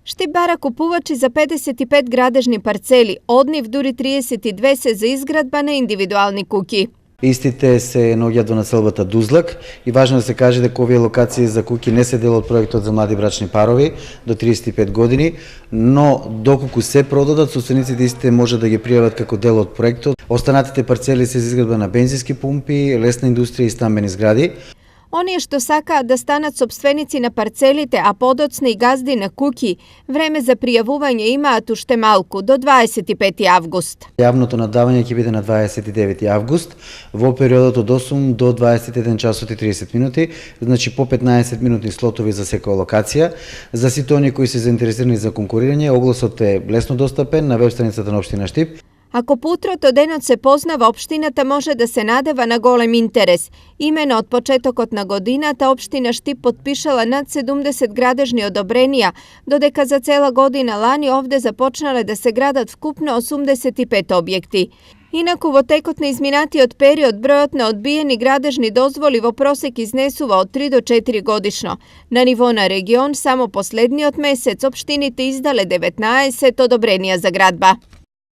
Štip bara kupuvači za 55 gradežni parceli, odniv дури 32 се за изградба на индивидуални куќи. Истите се наоѓаат во населбата Дузлак и важно да се каже дека овие локации за куќи не се дел од проектот за млади брачни парови до 35 години, но доколку се продадат, собствениците истите може да ги пријават како дел од проектот. Останатите парцели се за изградба на бензински пумпи, лесна индустрија и стамбени згради. Оние што сакаат да станат сопственици на парцелите, а подоцна и газди на куќи, време за пријавување имаат уште малку, до 25 август. Јавното надавање ќе биде на 29 август, во периодот од 8 до 21 часот и 30 минути, значи по 15 минутни слотови за секоја локација. За сите оние кои се заинтересирани за конкурирање, огласот е лесно достапен на веб страницата на општина Штип. Ако по утрото денот се познава, општината може да се надева на голем интерес. Имено од почетокот на годината, општина Штип подпишала над 70 градежни одобренија, додека за цела година лани овде започнале да се градат вкупно 85 објекти. Инаку во текот на изминатиот период бројот на одбиени градежни дозволи во просек изнесува од 3 до 4 годишно. На ниво на регион само последниот месец општините издале 19 одобренија за градба.